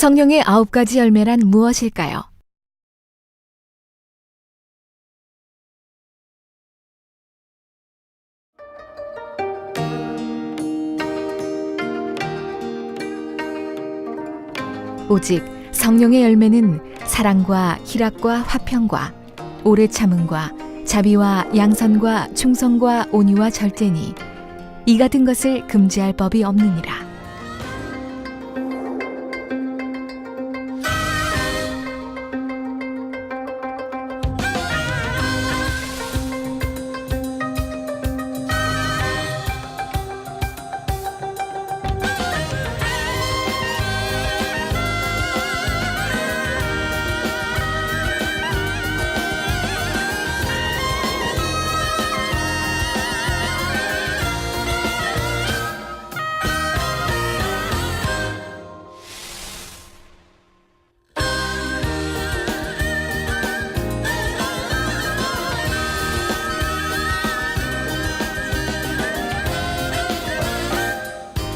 성령의 9가지 열매란 무엇일까요? 오직 성령의 열매는 사랑과 희락과 화평과 오래 참음과 자비와 양선과 충성과 온유와 절제니 이 같은 것을 금지할 법이 없느니라.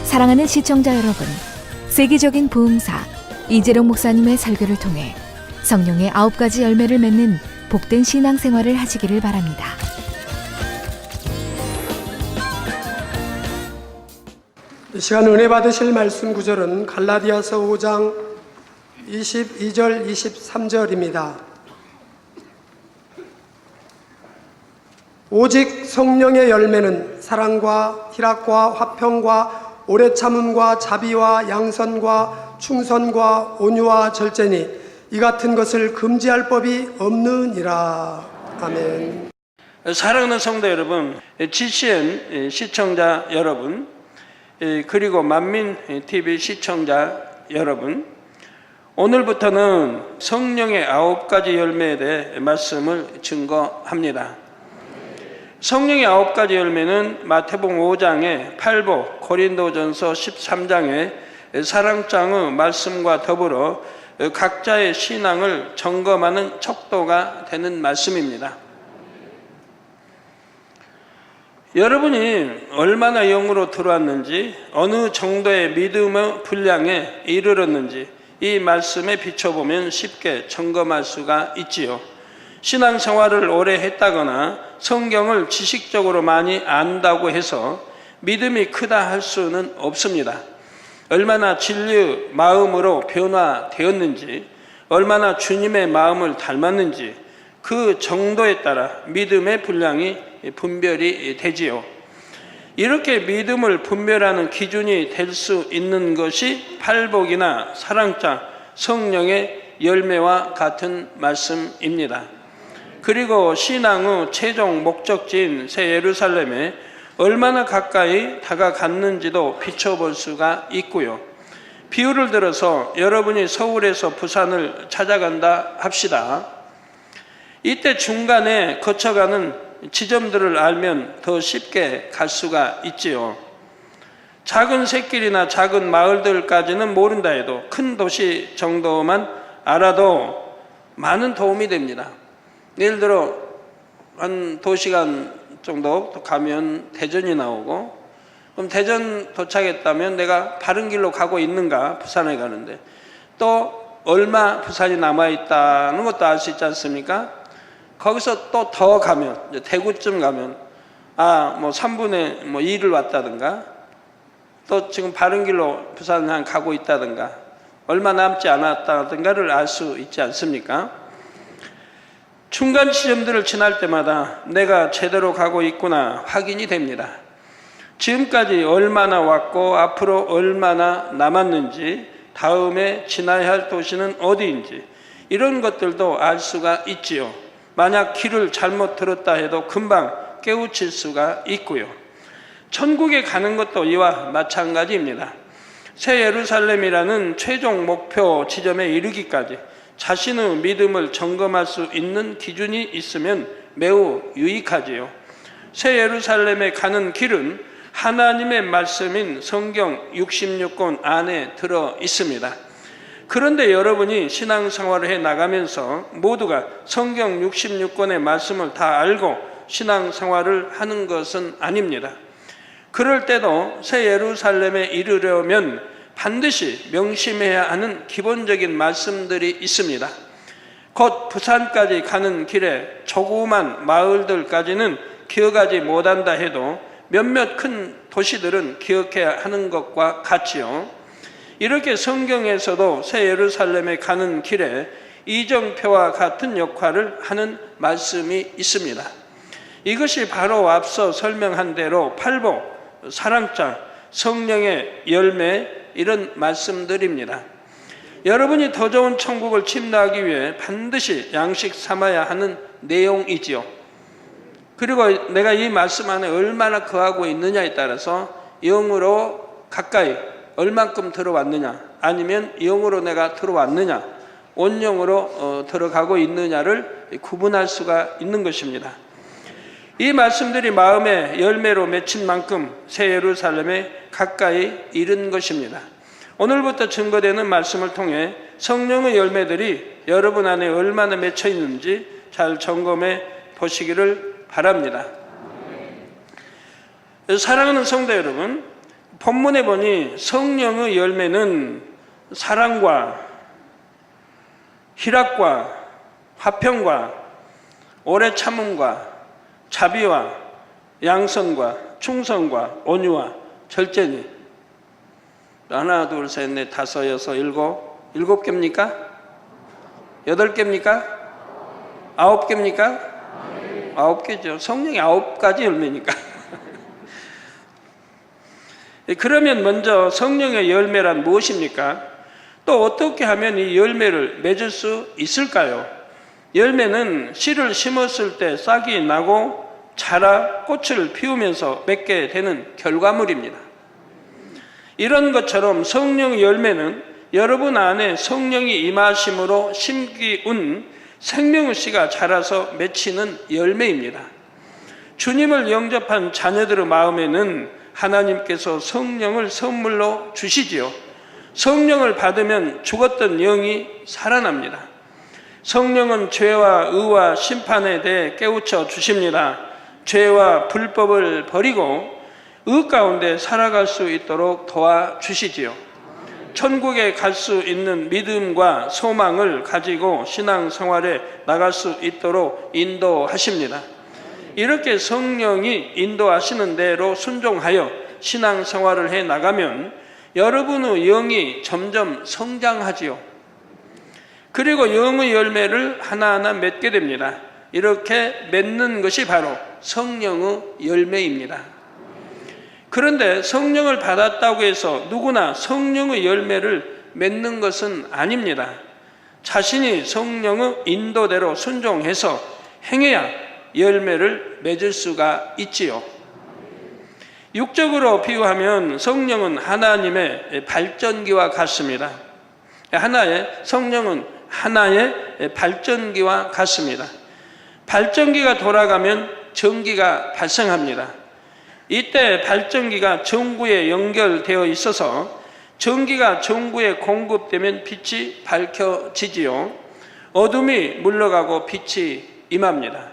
사랑하는 시청자 여러분, 세계적인 부흥사 이재룡 목사님의 설교를 통해 성령의 9가지 열매를 맺는 복된 신앙생활을 하시기를 바랍니다. 이 시간 은혜 받으실 말씀 구절은 갈라디아서 5장 22절 23절입니다. 오직 성령의 열매는 사랑과 희락과 화평과 오래 참음과 자비와 양선과 충선과 온유와 절제니 이 같은 것을 금지할 법이 없느니라. 아멘. 사랑하는 성도 여러분, GCN 시청자 여러분, 그리고 만민TV 시청자 여러분, 오늘부터는 성령의 9가지 열매에 대해 말씀을 증거합니다. 성령의 9가지 열매는 마태복음 5장의 8복, 고린도전서 13장의 사랑장의 말씀과 더불어 각자의 신앙을 점검하는 척도가 되는 말씀입니다. 여러분이 얼마나 영으로 들어왔는지, 어느 정도의 믿음의 분량에 이르렀는지 이 말씀에 비춰보면 쉽게 점검할 수가 있지요. 신앙생활을 오래 했다거나 성경을 지식적으로 많이 안다고 해서 믿음이 크다 할 수는 없습니다. 얼마나 진리의 마음으로 변화되었는지, 얼마나 주님의 마음을 닮았는지 그 정도에 따라 믿음의 분량이 분별이 되지요. 이렇게 믿음을 분별하는 기준이 될 수 있는 것이 팔복이나 사랑장, 성령의 열매와 같은 말씀입니다. 그리고 신앙의 최종 목적지인 새 예루살렘에 얼마나 가까이 다가갔는지도 비춰볼 수가 있고요. 비유를 들어서 여러분이 서울에서 부산을 찾아간다 합시다. 이때 중간에 거쳐가는 지점들을 알면 더 쉽게 갈 수가 있지요. 작은 샛길이나 작은 마을들까지는 모른다 해도 큰 도시 정도만 알아도 많은 도움이 됩니다. 예를 들어 한 2시간 정도 가면 대전이 나오고, 그럼 대전 도착했다면 내가 바른 길로 가고 있는가, 부산에 가는데 또 얼마 부산이 남아있다는 것도 알 수 있지 않습니까? 거기서 또 더 가면, 이제 대구쯤 가면 뭐 3분의 2를 왔다든가, 또 지금 바른 길로 부산 가고 있다든가, 얼마 남지 않았다든가를 알 수 있지 않습니까? 중간 지점들을 지날 때마다 내가 제대로 가고 있구나 확인이 됩니다. 지금까지 얼마나 왔고 앞으로 얼마나 남았는지, 다음에 지나야 할 도시는 어디인지 이런 것들도 알 수가 있지요. 만약 길을 잘못 들었다 해도 금방 깨우칠 수가 있고요. 천국에 가는 것도 이와 마찬가지입니다. 새 예루살렘이라는 최종 목표 지점에 이르기까지 자신의 믿음을 점검할 수 있는 기준이 있으면 매우 유익하지요. 새 예루살렘에 가는 길은 하나님의 말씀인 성경 66권 안에 들어 있습니다. 그런데 여러분이 신앙생활을 해 나가면서 모두가 성경 66권의 말씀을 다 알고 신앙생활을 하는 것은 아닙니다. 그럴 때도 새 예루살렘에 이르려면 반드시 명심해야 하는 기본적인 말씀들이 있습니다. 곧 부산까지 가는 길에 조그만 마을들까지는 기억하지 못한다 해도 몇몇 큰 도시들은 기억해야 하는 것과 같지요. 이렇게 성경에서도 새 예루살렘에 가는 길에 이정표와 같은 역할을 하는 말씀이 있습니다. 이것이 바로 앞서 설명한 대로 팔복, 사랑자, 성령의 열매 이런 말씀들입니다. 여러분이 더 좋은 천국을 침노하기 위해 반드시 양식 삼아야 하는 내용이지요. 그리고 내가 이 말씀 안에 얼마나 거하고 있느냐에 따라서 영으로 가까이 얼만큼 들어왔느냐, 아니면 영으로 내가 들어왔느냐, 온영으로 들어가고 있느냐를 구분할 수가 있는 것입니다. 이 말씀들이 마음의 열매로 맺힌 만큼 새 예루살렘에 가까이 이른 것입니다. 오늘부터 증거되는 말씀을 통해 성령의 열매들이 여러분 안에 얼마나 맺혀 있는지 잘 점검해 보시기를 바랍니다. 사랑하는 성도 여러분, 본문에 보니 성령의 열매는 사랑과 희락과 화평과 오래 참음과 자비와 양선과 충성과 온유와 절제니. 하나, 둘, 셋, 넷, 다섯, 여섯, 일곱 개입니까? 8개입니까? 9개입니까? 9개죠. 성령이 9가지 열매니까. 그러면 먼저 성령의 열매란 무엇입니까? 또 어떻게 하면 이 열매를 맺을 수 있을까요? 열매는 씨를 심었을 때 싹이 나고 자라 꽃을 피우면서 맺게 되는 결과물입니다. 이런 것처럼 성령의 열매는 여러분 안에 성령이 임하심으로 심기운 생명의 씨가 자라서 맺히는 열매입니다. 주님을 영접한 자녀들의 마음에는 하나님께서 성령을 선물로 주시지요. 성령을 받으면 죽었던 영이 살아납니다. 성령은 죄와 의와 심판에 대해 깨우쳐 주십니다. 죄와 불법을 버리고 의 가운데 살아갈 수 있도록 도와주시지요. 천국에 갈 수 있는 믿음과 소망을 가지고 신앙생활에 나갈 수 있도록 인도하십니다. 이렇게 성령이 인도하시는 대로 순종하여 신앙생활을 해 나가면 여러분의 영이 점점 성장하지요. 그리고 영의 열매를 하나하나 맺게 됩니다. 이렇게 맺는 것이 바로 성령의 열매입니다. 그런데 성령을 받았다고 해서 누구나 성령의 열매를 맺는 것은 아닙니다. 자신이 성령의 인도대로 순종해서 행해야 열매를 맺을 수가 있지요. 육적으로 비유하면 성령은 하나님의 발전기와 같습니다. 성령은 하나의 발전기와 같습니다. 발전기가 돌아가면 전기가 발생합니다. 이때 발전기가 전구에 연결되어 있어서 전기가 전구에 공급되면 빛이 밝혀지지요. 어둠이 물러가고 빛이 임합니다.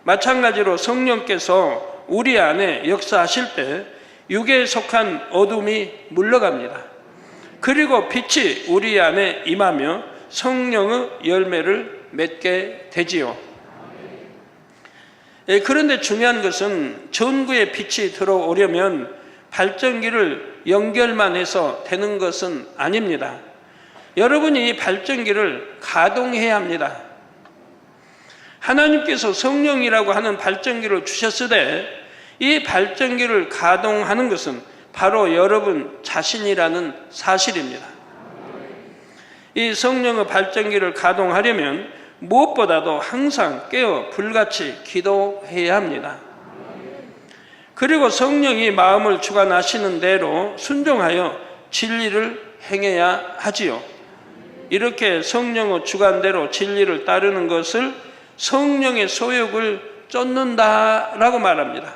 마찬가지로 성령께서 우리 안에 역사하실 때 육에 속한 어둠이 물러갑니다. 그리고 빛이 우리 안에 임하며 성령의 열매를 맺게 되지요. 그런데 중요한 것은 전구에 빛이 들어오려면 발전기를 연결만 해서 되는 것은 아닙니다. 여러분이 이 발전기를 가동해야 합니다. 하나님께서 성령이라고 하는 발전기를 주셨으되 이 발전기를 가동하는 것은 바로 여러분 자신이라는 사실입니다. 이 성령의 발전기를 가동하려면 무엇보다도 항상 깨어 불같이 기도해야 합니다. 그리고 성령이 마음을 주관하시는 대로 순종하여 진리를 행해야 하지요. 이렇게 성령의 주관대로 진리를 따르는 것을 성령의 소욕을 쫓는다라고 말합니다.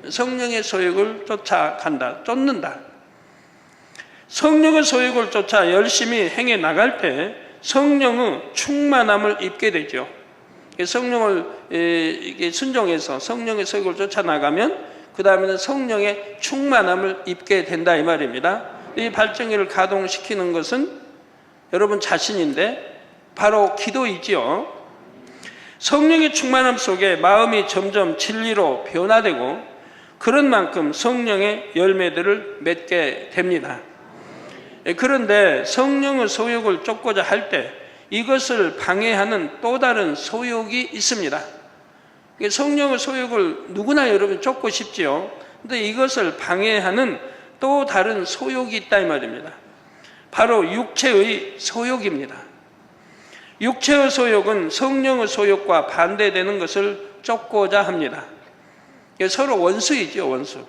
성령의 소욕을 쫓아간다, 쫓는다. 성령의 소욕을 쫓아 열심히 행해 나갈 때 성령의 충만함을 입게 되죠. 성령을 순종해서 성령의 소욕을 쫓아 나가면 그 다음에는 성령의 충만함을 입게 된다 이 말입니다. 이 발정기를 가동시키는 것은 여러분 자신인데 바로 기도이지요. 성령의 충만함 속에 마음이 점점 진리로 변화되고 그런 만큼 성령의 열매들을 맺게 됩니다. 그런데 성령의 소욕을 쫓고자 할 때 이것을 방해하는 또 다른 소욕이 있습니다. 성령의 소욕을 누구나 여러분 쫓고 싶지요. 근데 이것을 방해하는 또 다른 소욕이 있다 이 말입니다. 바로 육체의 소욕입니다. 육체의 소욕은 성령의 소욕과 반대되는 것을 쫓고자 합니다. 서로 원수이죠, 원수.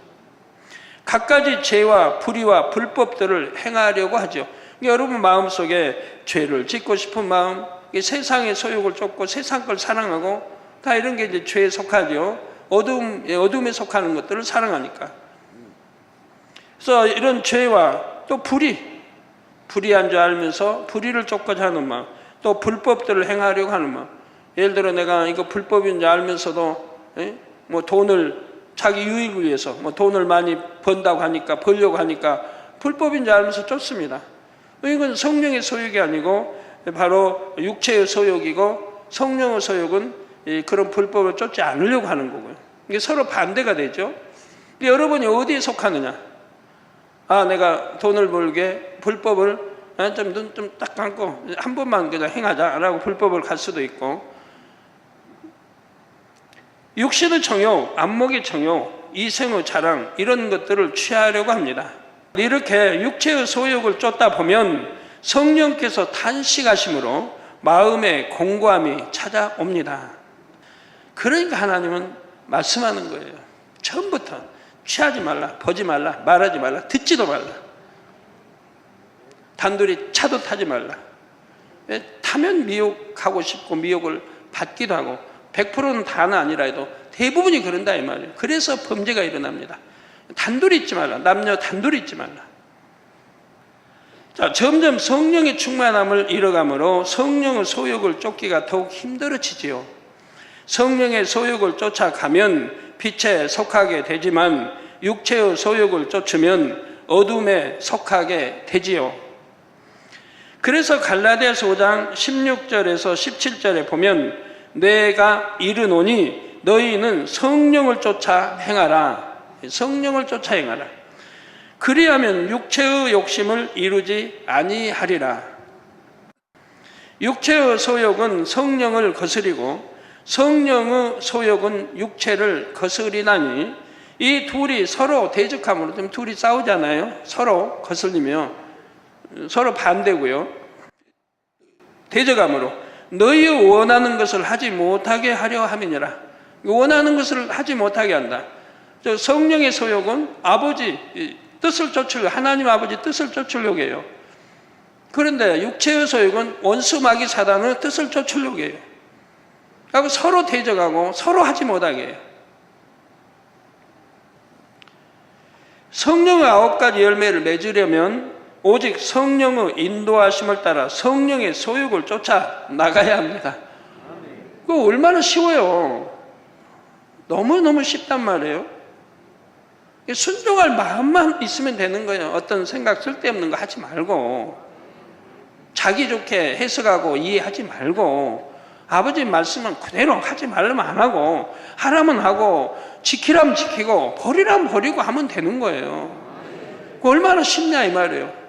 갖가지 죄와 불의와 불법들을 행하려고 하죠. 여러분 마음속에 죄를 짓고 싶은 마음, 세상의 소욕을 쫓고 세상 걸 사랑하고 다 이런 게 이제 죄에 속하죠. 어둠에 속하는 것들을 사랑하니까. 그래서 이런 죄와 또 불의한 줄 알면서 불의를 쫓고자 하는 마음, 또 불법들을 행하려고 하는 마음. 예를 들어 내가 이거 불법인 줄 알면서도 뭐 돈을 자기 유익을 위해서 뭐 돈을 많이 번다고 하니까 벌려고 하니까 불법인 줄 알면서 쫓습니다. 이건 성령의 소욕이 아니고 바로 육체의 소욕이고 성령의 소욕은 그런 불법을 쫓지 않으려고 하는 거고요. 이게 서로 반대가 되죠. 여러분이 어디에 속하느냐? 아, 내가 돈을 벌게 불법을 눈 좀 딱 감고 한 번만 그냥 행하자라고 불법을 갈 수도 있고, 육신의 정욕, 안목의 정욕, 이생의 자랑 이런 것들을 취하려고 합니다. 이렇게 육체의 소욕을 쫓다 보면 성령께서 탄식하심으로 마음의 공고함이 찾아옵니다. 그러니까 하나님은 말씀하는 거예요. 처음부터 취하지 말라, 보지 말라, 말하지 말라, 듣지도 말라. 단둘이 차도 타지 말라. 타면 미혹하고 싶고 미혹을 받기도 하고 100%는 다는 아니라 해도 대부분이 그런다 이 말이에요. 그래서 범죄가 일어납니다. 단둘이 있지 말라. 남녀 단둘이 있지 말라. 자, 점점 성령의 충만함을 잃어가므로 성령의 소욕을 쫓기가 더욱 힘들어지지요. 성령의 소욕을 쫓아가면 빛에 속하게 되지만 육체의 소욕을 쫓으면 어둠에 속하게 되지요. 그래서 갈라디아서 5장 16절에서 17절에 보면 내가 이르노니 너희는 성령을 쫓아 행하라. 성령을 쫓아 행하라. 그리하면 육체의 욕심을 이루지 아니하리라. 육체의 소욕은 성령을 거스리고 성령의 소욕은 육체를 거스리나니 이 둘이 서로 대적함으로 좀 둘이 싸우잖아요. 서로 거슬리며 서로 반대고요. 대적함으로 너희 원하는 것을 하지 못하게 하려 함이니라. 원하는 것을 하지 못하게 한다. 성령의 소욕은 아버지 뜻을 쫓으려고, 하나님 아버지 뜻을 쫓으려고 해요. 그런데 육체의 소욕은 원수 마귀 사단의 뜻을 쫓으려고 해요. 그리고 서로 대적하고 서로 하지 못하게 해요. 성령의 9가지 열매를 맺으려면 오직 성령의 인도하심을 따라 성령의 소욕을 쫓아 나가야 합니다. 그거 얼마나 쉬워요. 너무너무 쉽단 말이에요. 순종할 마음만 있으면 되는 거예요. 어떤 생각 쓸데없는 거 하지 말고, 자기 좋게 해석하고 이해하지 말고, 아버지 말씀은 그대로 하지 말라면 안 하고, 하라면 하고, 지키라면 지키고, 버리라면 버리고 하면 되는 거예요. 얼마나 쉽냐 이 말이에요.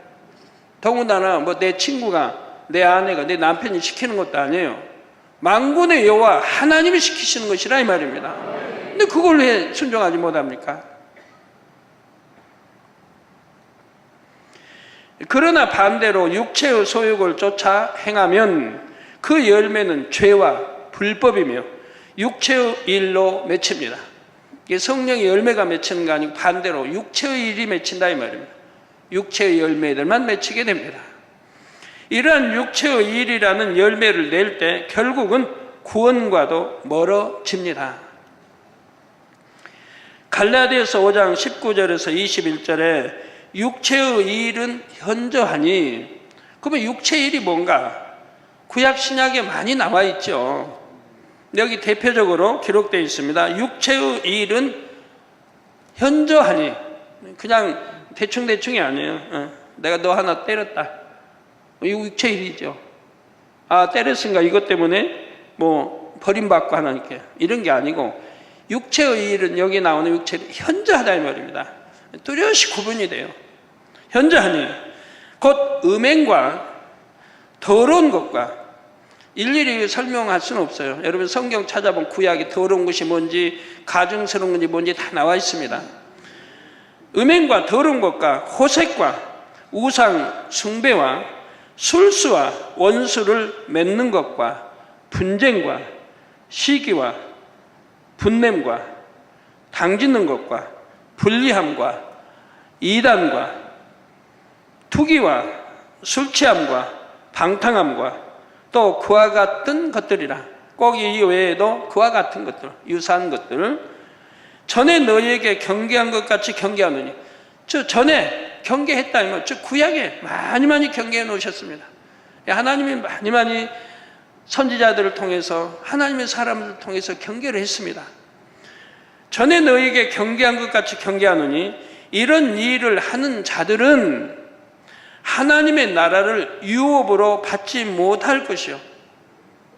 더군다나 뭐 내 친구가, 내 아내가, 내 남편이 시키는 것도 아니에요. 만군의 여호와 하나님이 시키시는 것이라 이 말입니다. 근데 그걸 왜 순종하지 못합니까? 그러나 반대로 육체의 소욕을 쫓아 행하면 그 열매는 죄와 불법이며 육체의 일로 맺힙니다. 이게 성령의 열매가 맺히는 거 아니고 반대로 육체의 일이 맺힌다 이 말입니다. 육체의 열매들만 맺히게 됩니다. 이러한 육체의 일이라는 열매를 낼 때 결국은 구원과도 멀어집니다. 갈라디아서 5장 19절에서 21절에 육체의 일은 현저하니, 그러면 육체의 일이 뭔가? 구약 신약에 많이 나와 있죠. 여기 대표적으로 기록되어 있습니다. 육체의 일은 현저하니, 그냥 대충대충이 아니에요. 내가 너 하나 때렸다. 이거 육체 일이죠. 아, 때렸으니까 이것 때문에 뭐 버림받고 하나님께 이런 게 아니고, 육체의 일은 여기 나오는 육체를 현저하다 이 말입니다. 뚜렷이 구분이 돼요. 현저하니 곧 음행과 더러운 것과, 일일이 설명할 수는 없어요. 여러분 성경 찾아보면 구약이 더러운 것이 뭔지 가증스러운 건지 뭔지 다 나와 있습니다. 음행과 더러운 것과 호색과 우상 숭배와 술수와 원수를 맺는 것과 분쟁과 시기와 분냄과 당짓는 것과 불리함과 이단과 투기와 술취함과 방탕함과 또 그와 같은 것들이라. 꼭 이 외에도 그와 같은 것들, 유사한 것들, 전에 너희에게 경계한 것 같이 경계하느니, 저 전에 경계했다면 저 구약에 많이 경계해 놓으셨습니다. 하나님이 많이 선지자들을 통해서, 하나님의 사람들을 통해서 경계를 했습니다. 전에 너희에게 경계한 것 같이 경계하느니, 이런 일을 하는 자들은 하나님의 나라를 유업으로 받지 못할 것이요,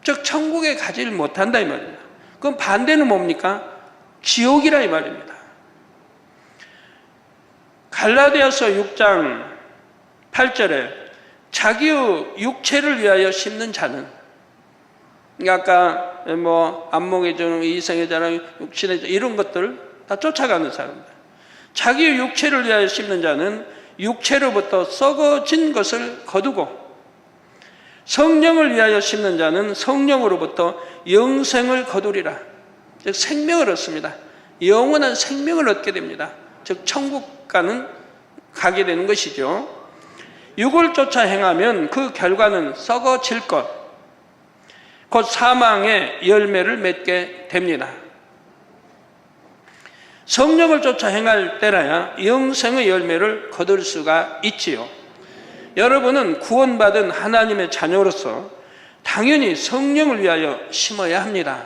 즉 천국에 가지를 못한다 이 말입니다. 그럼 반대는 뭡니까? 지옥이라 이 말입니다. 갈라디아서 6장 8절에 자기의 육체를 위하여 심는 자는, 아까 뭐 안목의 자랑, 이생의 자랑, 육신의 자랑, 이런 것들 다 쫓아가는 사람들. 자기의 육체를 위하여 심는 자는 육체로부터 썩어진 것을 거두고, 성령을 위하여 심는 자는 성령으로부터 영생을 거두리라. 즉 생명을 얻습니다. 영원한 생명을 얻게 됩니다. 즉 천국 가게 되는 것이죠. 육을 쫓아 행하면 그 결과는 썩어질 것, 곧 사망의 열매를 맺게 됩니다. 성령을 쫓아 행할 때라야 영생의 열매를 거둘 수가 있지요. 여러분은 구원받은 하나님의 자녀로서 당연히 성령을 위하여 심어야 합니다.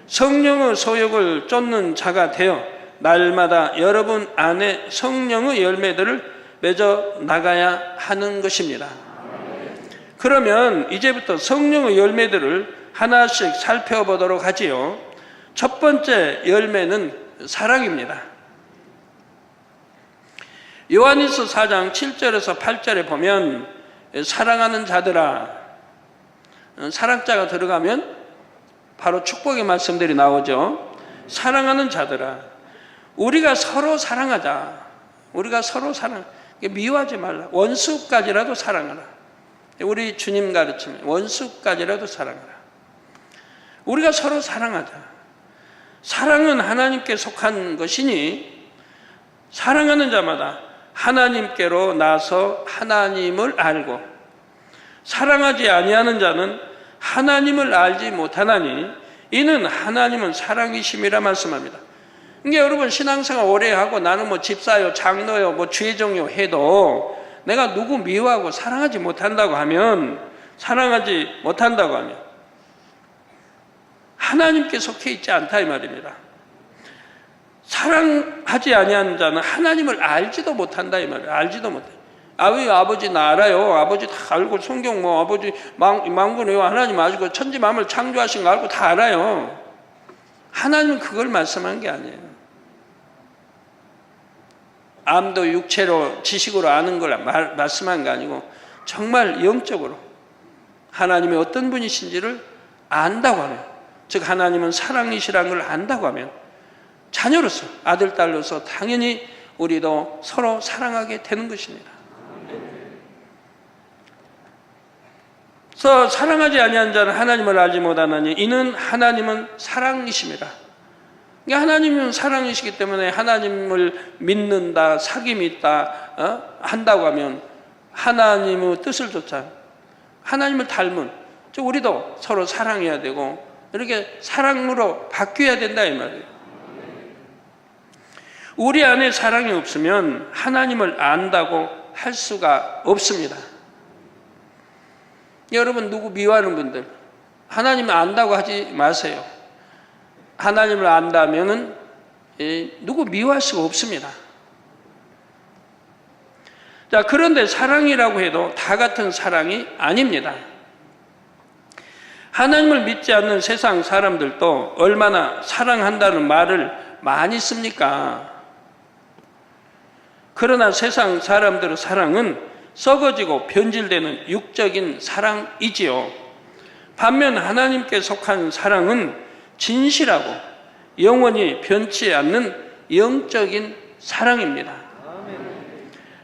성령의 소욕을 쫓는 자가 되어 날마다 여러분 안에 성령의 열매들을 맺어 나가야 하는 것입니다. 그러면 이제부터 성령의 열매들을 하나씩 살펴보도록 하지요. 첫 번째 열매는 사랑입니다. 요한일서 4장 7절에서 8절에 보면 사랑하는 자들아, 사랑자가 들어가면 바로 축복의 말씀들이 나오죠. 사랑하는 자들아, 우리가 서로 사랑하자. 우리가 서로 미워하지 말라. 원수까지라도 사랑하라. 우리 주님 가르치면 원수까지라도 사랑하라. 우리가 서로 사랑하자. 사랑은 하나님께 속한 것이니 사랑하는 자마다 하나님께로 나서 하나님을 알고, 사랑하지 아니하는 자는 하나님을 알지 못하나니 이는 하나님은 사랑이심이라 말씀합니다. 그러니까 여러분 신앙생활 오래 하고 나는 뭐 집사요, 장로요, 뭐 주의종요 해도 내가 누구 미워하고 사랑하지 못한다고 하면 하나님께 속해 있지 않다 이 말입니다. 사랑하지 아니하는 자는 하나님을 알지도 못한다 이 말이에요. 알지도 못해. 아버지 나 알아요. 아버지 다 알고 성경 뭐 아버지 망군이요 하나님 아시고 천지 만물 창조하신 거 알고 다 알아요. 하나님은 그걸 말씀한 게 아니에요. 암도 육체로 지식으로 아는 걸 말씀한 게 아니고 정말 영적으로 하나님이 어떤 분이신지를 안다고 하면, 즉 하나님은 사랑이시라는 걸 안다고 하면 자녀로서, 아들, 딸로서 당연히 우리도 서로 사랑하게 되는 것입니다. 그래서 사랑하지 아니한 자는 하나님을 알지 못하나니 이는 하나님은 사랑이십니다. 하나님은 사랑이시기 때문에 하나님을 믿는다, 사귐이 있다 한다고 하면 하나님의 뜻을 쫓아 하나님을 닮은, 즉 우리도 서로 사랑해야 되고 이렇게 사랑으로 바뀌어야 된다 이 말이에요. 우리 안에 사랑이 없으면 하나님을 안다고 할 수가 없습니다. 여러분 누구 미워하는 분들 하나님을 안다고 하지 마세요. 하나님을 안다면은 누구 미워할 수가 없습니다. 자, 그런데 사랑이라고 해도 다 같은 사랑이 아닙니다. 하나님을 믿지 않는 세상 사람들도 얼마나 사랑한다는 말을 많이 씁니까? 그러나 세상 사람들의 사랑은 썩어지고 변질되는 육적인 사랑이지요. 반면 하나님께 속한 사랑은 진실하고 영원히 변치 않는 영적인 사랑입니다.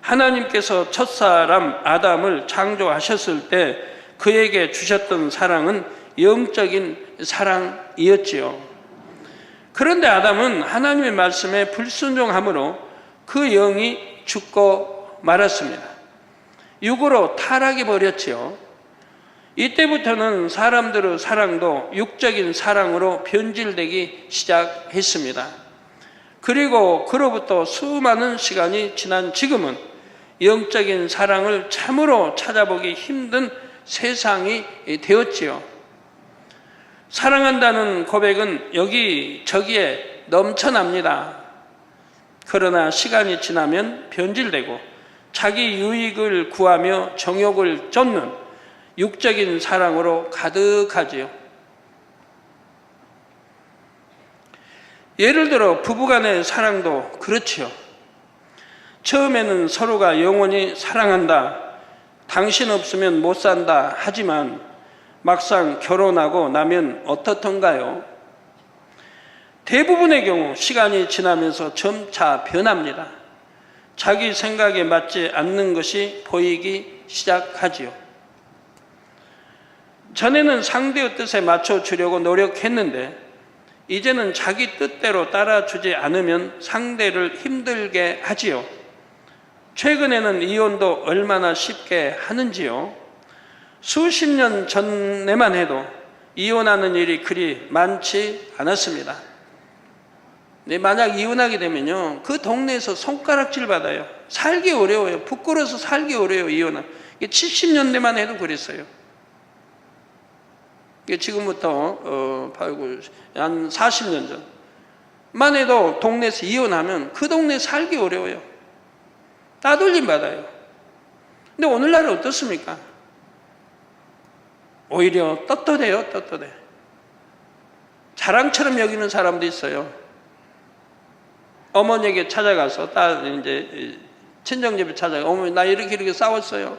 하나님께서 첫사람 아담을 창조하셨을 때 그에게 주셨던 사랑은 영적인 사랑이었지요. 그런데 아담은 하나님의 말씀에 불순종함으로 그 영이 죽고 말았습니다. 육으로 타락해 버렸지요. 이때부터는 사람들의 사랑도 육적인 사랑으로 변질되기 시작했습니다. 그리고 그로부터 수많은 시간이 지난 지금은 영적인 사랑을 참으로 찾아보기 힘든 세상이 되었지요. 사랑한다는 고백은 여기저기에 넘쳐납니다. 그러나 시간이 지나면 변질되고 자기 유익을 구하며 정욕을 쫓는 육적인 사랑으로 가득하지요. 예를 들어 부부간의 사랑도 그렇지요. 처음에는 서로가 영원히 사랑한다, 당신 없으면 못 산다 하지만 막상 결혼하고 나면 어떻던가요? 대부분의 경우 시간이 지나면서 점차 변합니다. 자기 생각에 맞지 않는 것이 보이기 시작하지요. 전에는 상대의 뜻에 맞춰주려고 노력했는데 이제는 자기 뜻대로 따라주지 않으면 상대를 힘들게 하지요. 최근에는 이혼도 얼마나 쉽게 하는지요. 수십 년 전에만 해도 이혼하는 일이 그리 많지 않았습니다. 만약 이혼하게 되면요, 그 동네에서 손가락질 받아요. 살기 어려워요. 부끄러워서 살기 어려워요. 이혼은 70년대만 해도 그랬어요. 지금부터 한 40년 전만 해도 동네에서 이혼하면 그 동네 살기 어려워요. 따돌림 받아요. 근데 오늘날은 어떻습니까? 오히려 떳떳해요. 떳떳해. 자랑처럼 여기는 사람도 있어요. 어머니에게 찾아가서 이제 친정집에 찾아가, 어머니 나 이렇게 싸웠어요.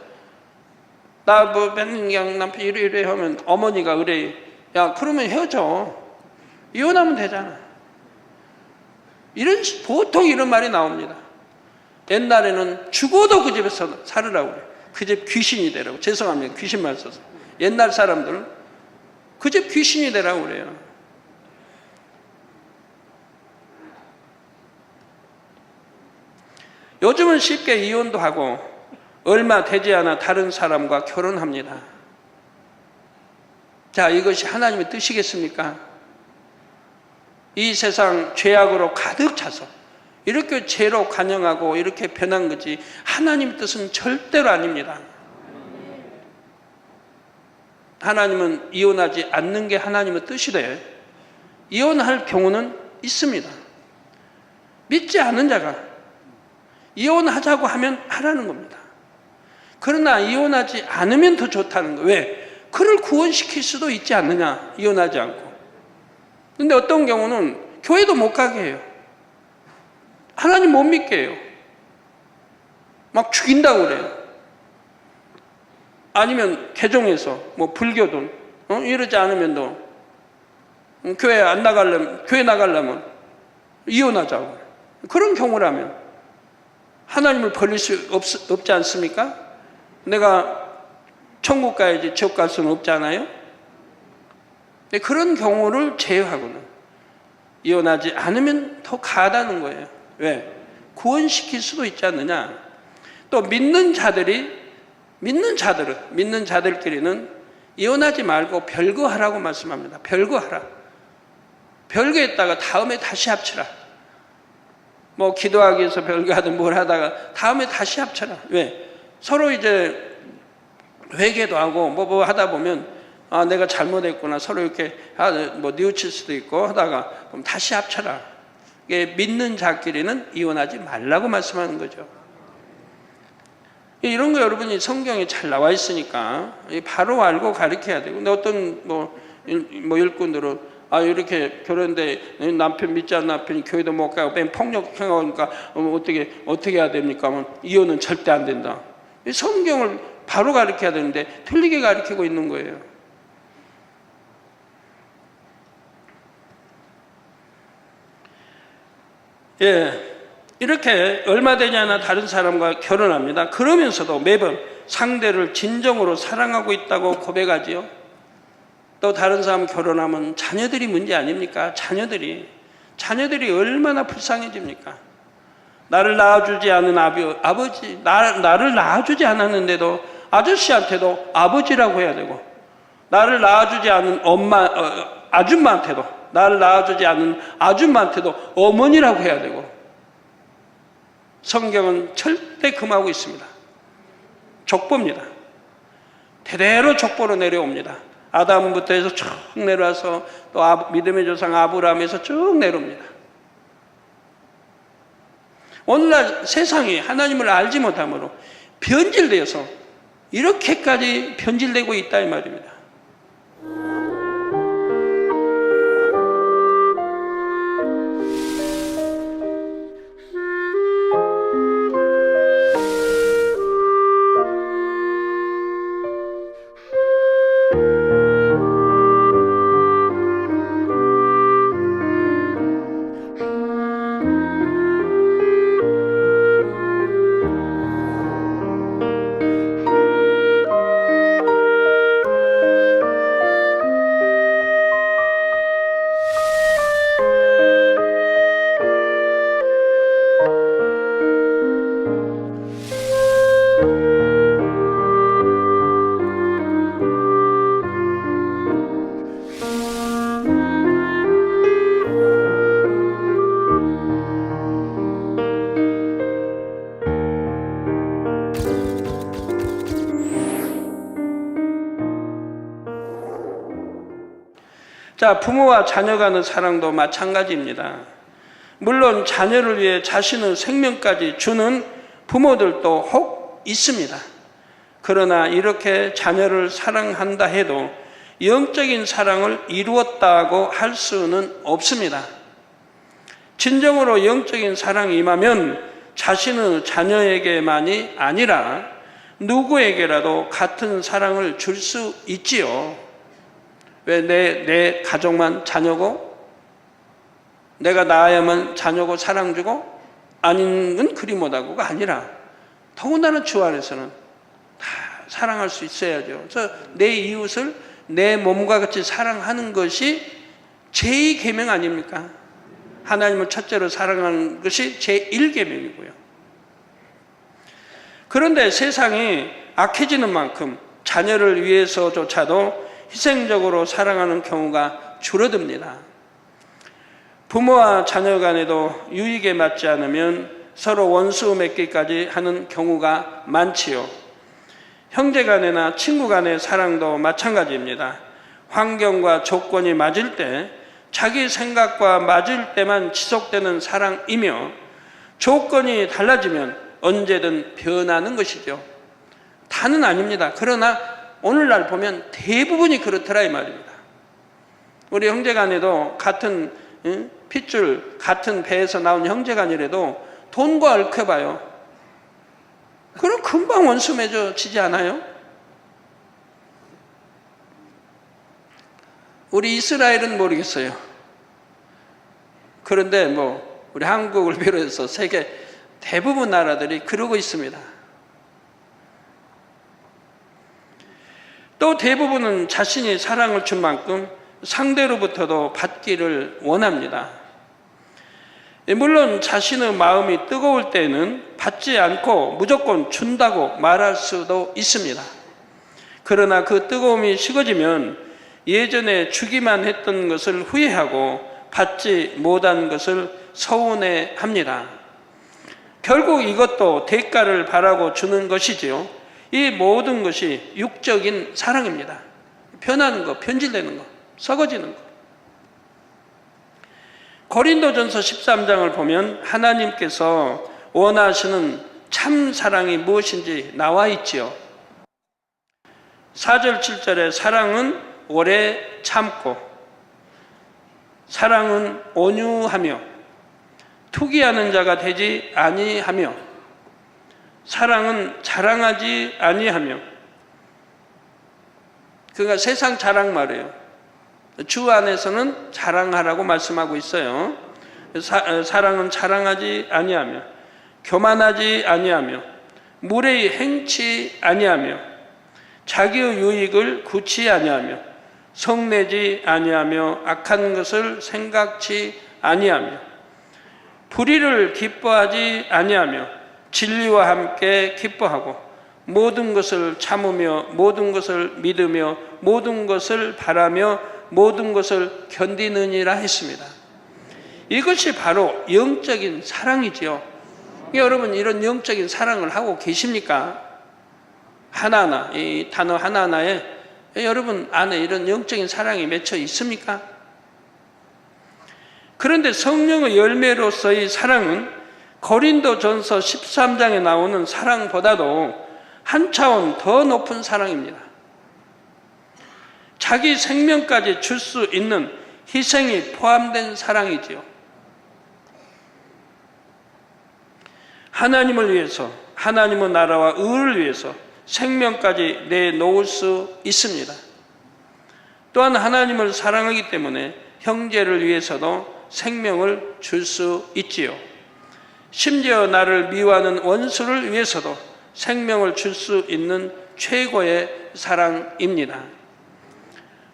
나 뭐 맨날 남편 이래 하면 어머니가 그래. 야, 그러면 헤어져. 이혼하면 되잖아. 보통 이런 말이 나옵니다. 옛날에는 죽어도 그 집에서 살으라고 그래요. 그 집 귀신이 되라고. 죄송합니다. 귀신 말 써서. 옛날 사람들은 그 집 귀신이 되라고 그래요. 요즘은 쉽게 이혼도 하고 얼마 되지 않아 다른 사람과 결혼합니다. 자, 이것이 하나님의 뜻이겠습니까? 이 세상 죄악으로 가득 차서 이렇게 죄로 관영하고 이렇게 변한 거지 하나님의 뜻은 절대로 아닙니다. 하나님은 이혼하지 않는 게 하나님의 뜻이래. 이혼할 경우는 있습니다. 믿지 않는 자가 이혼하자고 하면 하라는 겁니다. 그러나 이혼하지 않으면 더 좋다는 거예요. 왜? 그를 구원시킬 수도 있지 않느냐, 이혼하지 않고. 근데 어떤 경우는 교회도 못 가게 해요. 하나님 못 믿게 해요. 막 죽인다고 그래요. 아니면 개종해서 뭐 불교든 이러지 않으면 너 교회 안 나가려면, 교회 나가려면 이혼하자고. 그런 경우라면 하나님을 벌릴 수 없지 않습니까? 내가 천국 가야지 지옥 갈 수는 없잖아요. 근데 그런 경우를 제외하고는 이혼하지 않으면 더 가하다는 거예요. 왜? 구원시킬 수도 있지 않느냐. 또 믿는 자들끼리는 이혼하지 말고 별거하라고 말씀합니다. 별거하라. 별거했다가 다음에 다시 합치라. 뭐 기도하기 위해서 별거하든 뭘 하다가 다음에 다시 합쳐라. 왜? 서로 이제 회개도 하고 뭐 하다 보면 아, 내가 잘못했구나. 서로 이렇게 뭐 뉘우칠 수도 있고 하다가 그럼 다시 합쳐라. 이게 믿는 자끼리는 이혼하지 말라고 말씀하는 거죠. 이런 거 여러분이 성경에 잘 나와 있으니까 바로 알고 가르쳐야 되고. 근데 어떤 일꾼들은 이렇게 결혼데 남편 믿지 않는 남편이 교회도 못 가고 맨 폭력행하니까 어떻게 해야 됩니까? 하면 이혼은 절대 안 된다. 성경을 바로 가르쳐야 되는데 틀리게 가르치고 있는 거예요. 이렇게 얼마 되지 않아 다른 사람과 결혼합니다. 그러면서도 매번 상대를 진정으로 사랑하고 있다고 고백하지요. 또 다른 사람 결혼하면 자녀들이 문제 아닙니까? 자녀들이 얼마나 불쌍해집니까? 나를 낳아주지 않은 아버지, 나를 낳아주지 않았는데도 아저씨한테도 아버지라고 해야 되고, 나를 낳아주지 않은 아줌마한테도, 나를 낳아주지 않은 아줌마한테도 어머니라고 해야 되고. 성경은 절대 금하고 있습니다. 족보입니다. 대대로 족보로 내려옵니다. 아담부터 해서 쭉 내려와서 또 믿음의 조상 아브라함에서 쭉 내려옵니다. 오늘날 세상이 하나님을 알지 못함으로 변질되어서 이렇게까지 변질되고 있다 이 말입니다. 자, 부모와 자녀 간의 사랑도 마찬가지입니다. 물론 자녀를 위해 자신의 생명까지 주는 부모들도 혹 있습니다. 그러나 이렇게 자녀를 사랑한다 해도 영적인 사랑을 이루었다고 할 수는 없습니다. 진정으로 영적인 사랑이 임하면 자신의 자녀에게만이 아니라 누구에게라도 같은 사랑을 줄 수 있지요. 왜 내 가족만 자녀고, 내가 낳아야만 자녀고 사랑 주고, 아닌 건 그리 못하고가 아니라 더군다나 주 안에서는 다 사랑할 수 있어야죠. 그래서 내 이웃을 내 몸과 같이 사랑하는 것이 제2계명 아닙니까? 하나님을 첫째로 사랑하는 것이 제1계명이고요. 그런데 세상이 악해지는 만큼 자녀를 위해서조차도 희생적으로 사랑하는 경우가 줄어듭니다. 부모와 자녀 간에도 유익에 맞지 않으면 서로 원수 맺기까지 하는 경우가 많지요. 형제 간이나 친구 간의 사랑도 마찬가지입니다. 환경과 조건이 맞을 때, 자기 생각과 맞을 때만 지속되는 사랑이며, 조건이 달라지면 언제든 변하는 것이죠. 다는 아닙니다. 그러나 오늘날 보면 대부분이 그렇더라 이 말입니다. 우리 형제간에도 같은 핏줄, 같은 배에서 나온 형제간이라도 돈과 얽혀봐요. 그럼 금방 원수 맺어지지 않아요? 우리 이스라엘은 모르겠어요. 그런데 우리 한국을 비롯해서 세계 대부분 나라들이 그러고 있습니다. 또 대부분은 자신이 사랑을 준 만큼 상대로부터도 받기를 원합니다. 물론 자신의 마음이 뜨거울 때는 받지 않고 무조건 준다고 말할 수도 있습니다. 그러나 그 뜨거움이 식어지면 예전에 주기만 했던 것을 후회하고 받지 못한 것을 서운해합니다. 결국 이것도 대가를 바라고 주는 것이지요. 이 모든 것이 육적인 사랑입니다. 변하는 거, 변질되는 거, 썩어지는 거. 고린도전서 13장을 보면 하나님께서 원하시는 참 사랑이 무엇인지 나와 있지요. 4절 7절에 사랑은 오래 참고 사랑은 온유하며 투기하는 자가 되지 아니하며 사랑은 자랑하지 아니하며, 그러니까 세상 자랑 말이에요. 주 안에서는 자랑하라고 말씀하고 있어요. 사랑은 자랑하지 아니하며 교만하지 아니하며 무례히 행치 아니하며 자기의 유익을 구치 아니하며 성내지 아니하며 악한 것을 생각지 아니하며 불의를 기뻐하지 아니하며 진리와 함께 기뻐하고 모든 것을 참으며 모든 것을 믿으며 모든 것을 바라며 모든 것을 견디느니라 했습니다. 이것이 바로 영적인 사랑이지요. 여러분, 이런 영적인 사랑을 하고 계십니까? 하나하나, 이 단어 하나하나에 여러분 안에 이런 영적인 사랑이 맺혀 있습니까? 그런데 성령의 열매로서의 사랑은 고린도전서 13장에 나오는 사랑보다도 한 차원 더 높은 사랑입니다. 자기 생명까지 줄 수 있는 희생이 포함된 사랑이지요. 하나님을 위해서, 하나님의 나라와 의를 위해서 생명까지 내놓을 수 있습니다. 또한 하나님을 사랑하기 때문에 형제를 위해서도 생명을 줄 수 있지요. 심지어 나를 미워하는 원수를 위해서도 생명을 줄 수 있는 최고의 사랑입니다.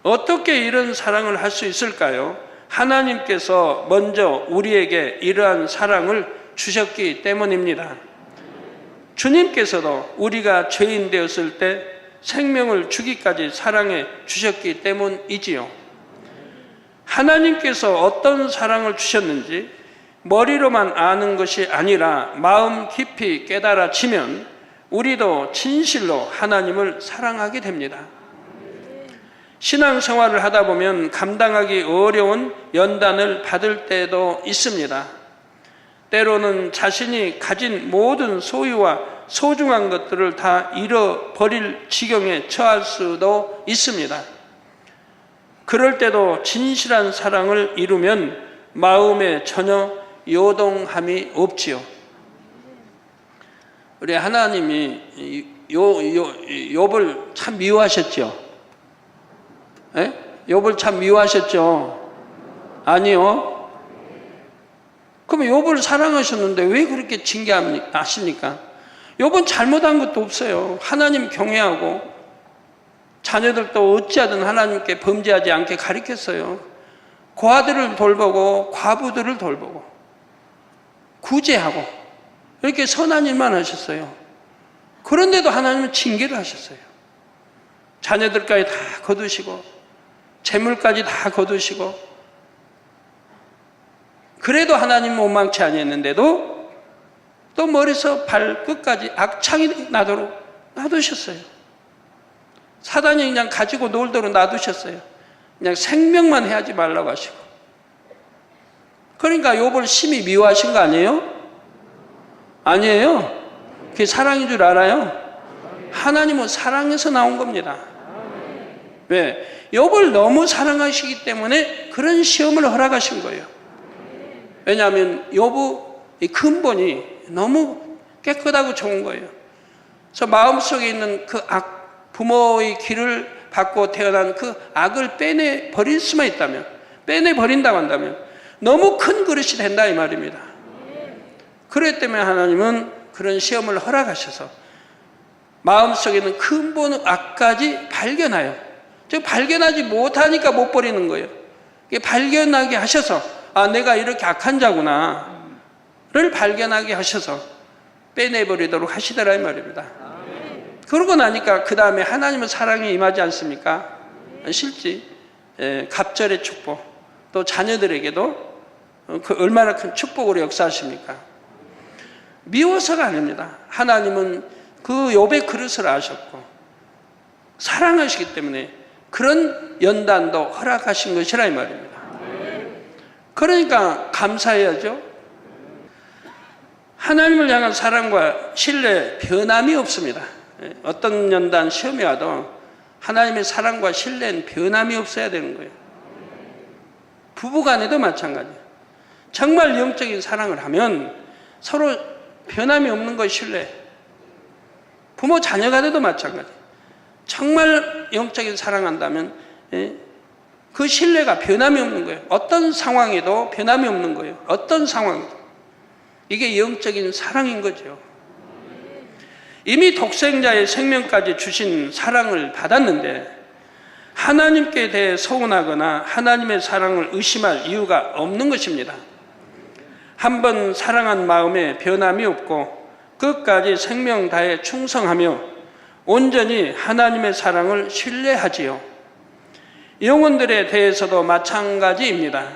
어떻게 이런 사랑을 할 수 있을까요? 하나님께서 먼저 우리에게 이러한 사랑을 주셨기 때문입니다. 주님께서도 우리가 죄인 되었을 때 생명을 주기까지 사랑해 주셨기 때문이지요. 하나님께서 어떤 사랑을 주셨는지 머리로만 아는 것이 아니라 마음 깊이 깨달아지면 우리도 진실로 하나님을 사랑하게 됩니다. 신앙생활을 하다 보면 감당하기 어려운 연단을 받을 때도 있습니다. 때로는 자신이 가진 모든 소유와 소중한 것들을 다 잃어버릴 지경에 처할 수도 있습니다. 그럴 때도 진실한 사랑을 이루면 마음에 전혀 요동함이 없지요. 우리 하나님이 욥을 참 미워하셨죠? 예? 욥을 참 미워하셨죠? 아니요. 그럼 욥을 사랑하셨는데 왜 그렇게 징계하십니까? 욥은 잘못한 것도 없어요. 하나님 경외하고 자녀들도 어찌하든 하나님께 범죄하지 않게 가르쳤어요. 고아들을 돌보고 과부들을 돌보고 구제하고 이렇게 선한 일만 하셨어요. 그런데도 하나님은 징계를 하셨어요. 자녀들까지 다 거두시고 재물까지 다 거두시고, 그래도 하나님 원망치 아니했는데도 또 머리에서 발끝까지 악창이 나도록 놔두셨어요. 사단이 그냥 가지고 놀도록 놔두셨어요. 그냥 생명만 해하지 말라고 하시고. 그러니까 욥을 심히 미워하신 거 아니에요? 아니에요. 그게 사랑인 줄 알아요? 하나님은 사랑에서 나온 겁니다. 왜? 욥을 너무 사랑하시기 때문에 그런 시험을 허락하신 거예요. 왜냐하면 욥의 근본이 너무 깨끗하고 좋은 거예요. 그래서 마음속에 있는 그 부모의 길을 받고 태어난 그 악을 빼내버릴 수만 있다면, 빼내버린다고 한다면 너무 큰 그릇이 된다 이 말입니다. 그렇기 때문에 하나님은 그런 시험을 허락하셔서 마음속에 있는 근본 악까지 발견하여, 즉 발견하지 못하니까 못 버리는 거예요. 발견하게 하셔서 내가 이렇게 악한 자구나 를 발견하게 하셔서 빼내버리도록 하시더라 이 말입니다. 그러고 나니까 그 다음에 하나님의 사랑이 임하지 않습니까? 실제 갑절의 축복, 또 자녀들에게도 그 얼마나 큰 축복으로 역사하십니까? 미워서가 아닙니다. 하나님은 그 욥의 그릇을 아셨고 사랑하시기 때문에 그런 연단도 허락하신 것이라 이 말입니다. 그러니까 감사해야죠. 하나님을 향한 사랑과 신뢰 변함이 없습니다. 어떤 연단 시험이 와도 하나님의 사랑과 신뢰는 변함이 없어야 되는 거예요. 부부간에도 마찬가지예요. 정말 영적인 사랑을 하면 서로 변함이 없는 것이 신뢰. 부모 자녀간에도 마찬가지예요. 정말 영적인 사랑한다면 그 신뢰가 변함이 없는 거예요. 어떤 상황에도 변함이 없는 거예요. 어떤 상황에도. 이게 영적인 사랑인 거죠. 이미 독생자의 생명까지 주신 사랑을 받았는데 하나님께 대해 서운하거나 하나님의 사랑을 의심할 이유가 없는 것입니다. 한번 사랑한 마음에 변함이 없고 끝까지 생명 다해 충성하며 온전히 하나님의 사랑을 신뢰하지요. 영혼들에 대해서도 마찬가지입니다.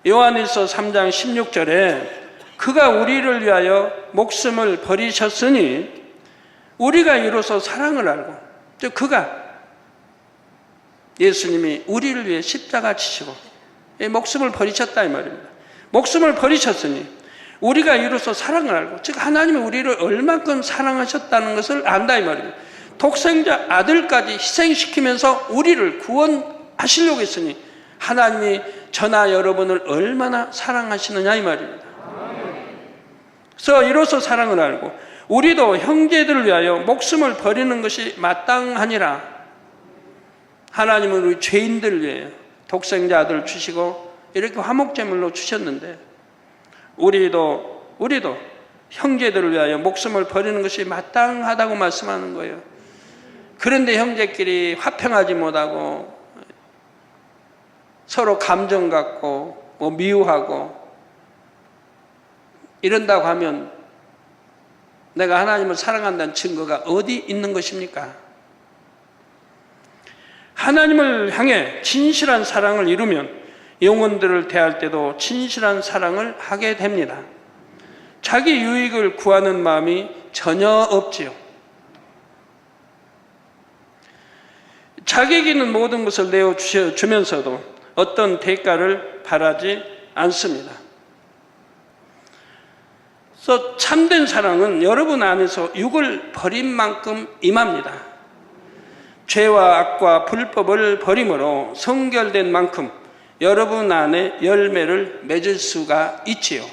요한일서 3장 16절에 그가 우리를 위하여 목숨을 버리셨으니 우리가 이로써 사랑을 알고, 즉 그가 예수님이 우리를 위해 십자가 지시고 목숨을 버리셨다 이 말입니다. 목숨을 버리셨으니 우리가 이로써 사랑을 알고, 즉 하나님이 우리를 얼만큼 사랑하셨다는 것을 안다 이 말입니다. 독생자 아들까지 희생시키면서 우리를 구원하시려고 했으니 하나님이 저나 여러분을 얼마나 사랑하시느냐 이 말입니다. 그래서 이로써 사랑을 알고 우리도 형제들을 위하여 목숨을 버리는 것이 마땅하니라. 하나님은 우리 죄인들을 위해 독생자 아들을 주시고 이렇게 화목제물로 주셨는데 우리도 형제들을 위하여 목숨을 버리는 것이 마땅하다고 말씀하는 거예요. 그런데 형제끼리 화평하지 못하고 서로 감정 갖고 미워하고 이런다고 하면 내가 하나님을 사랑한다는 증거가 어디 있는 것입니까? 하나님을 향해 진실한 사랑을 이루면 영혼들을 대할 때도 진실한 사랑을 하게 됩니다. 자기 유익을 구하는 마음이 전혀 없지요. 자기에게 있는 모든 것을 내어주면서도 어떤 대가를 바라지 않습니다. 그래서 참된 사랑은 여러분 안에서 육을 버린 만큼 임합니다. 죄와 악과 불법을 버림으로 성결된 만큼 여러분 안에 열매를 맺을 수가 있지요.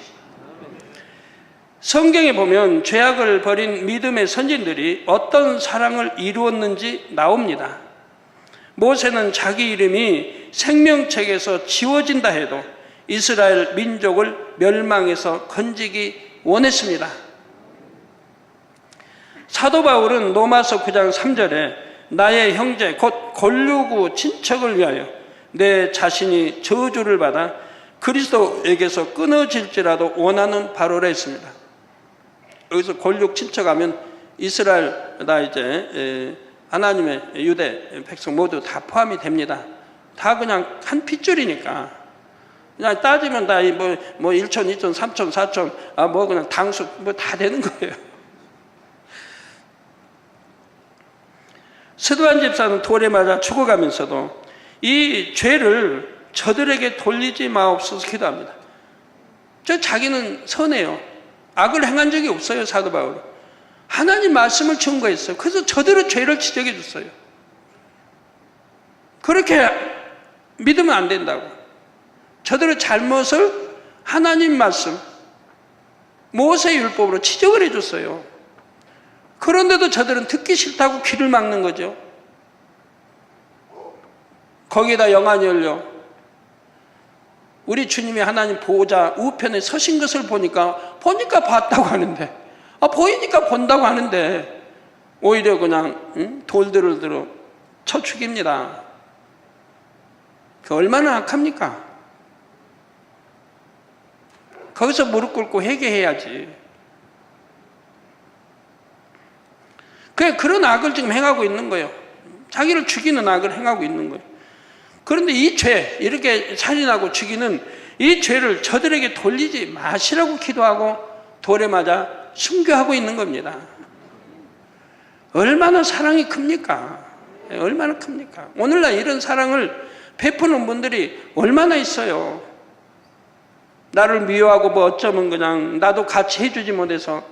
성경에 보면 죄악을 버린 믿음의 선진들이 어떤 사랑을 이루었는지 나옵니다. 모세는 자기 이름이 생명책에서 지워진다 해도 이스라엘 민족을 멸망에서 건지기 원했습니다. 사도 바울은 로마서 9장 3절에 나의 형제 곧 골로구 친척을 위하여 내 자신이 저주를 받아 그리스도에게서 끊어질지라도 원하는 바로라 했습니다. 여기서 골육 친척하면 이스라엘 다 이제 하나님의 유대 백성 모두 다 포함이 됩니다. 다 그냥 한 핏줄이니까 그냥 따지면 다 뭐 1촌, 2촌, 3촌, 4촌 뭐 그냥 당수 뭐 다 되는 거예요. 스드반 집사는 돌에 맞아 죽어가면서도 이 죄를 저들에게 돌리지 마옵소서 기도합니다. 자기는 선해요. 악을 행한 적이 없어요. 사도 바울은 하나님 말씀을 증거했어요. 그래서 저들은 죄를 지적해 줬어요. 그렇게 믿으면 안 된다고. 저들의 잘못을 하나님 말씀 모세 율법으로 지적을 해줬어요. 그런데도 저들은 듣기 싫다고 귀를 막는 거죠. 거기에다 영안이 열려 우리 주님이 하나님 보호자 우편에 서신 것을 보니까 봤다고 하는데 보이니까 본다고 하는데 오히려 그냥 돌들을 들어 쳐 죽입니다. 그 얼마나 악합니까? 거기서 무릎 꿇고 회개해야지. 그런 악을 지금 행하고 있는 거예요. 자기를 죽이는 악을 행하고 있는 거예요. 그런데 이 죄, 이렇게 살인하고 죽이는 이 죄를 저들에게 돌리지 마시라고 기도하고 돌에 맞아 순교하고 있는 겁니다. 얼마나 사랑이 큽니까? 얼마나 큽니까? 오늘날 이런 사랑을 베푸는 분들이 얼마나 있어요. 나를 미워하고 뭐 어쩌면 그냥 나도 같이 해주지 못해서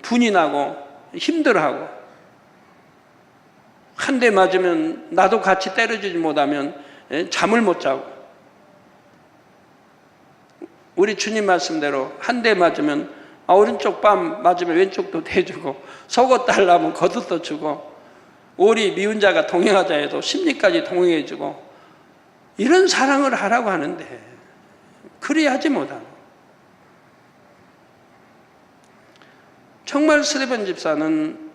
분이 나고 힘들어하고, 한 대 맞으면 나도 같이 때려주지 못하면 잠을 못 자고, 우리 주님 말씀대로 한 대 맞으면 오른쪽 뺨 맞으면 왼쪽도 대주고, 속옷 달라면 겉옷도 주고, 오리 미운 자가 동행하자 해도 심리까지 동행해주고, 이런 사랑을 하라고 하는데 그리 하지 못하고, 정말 스데반 집사는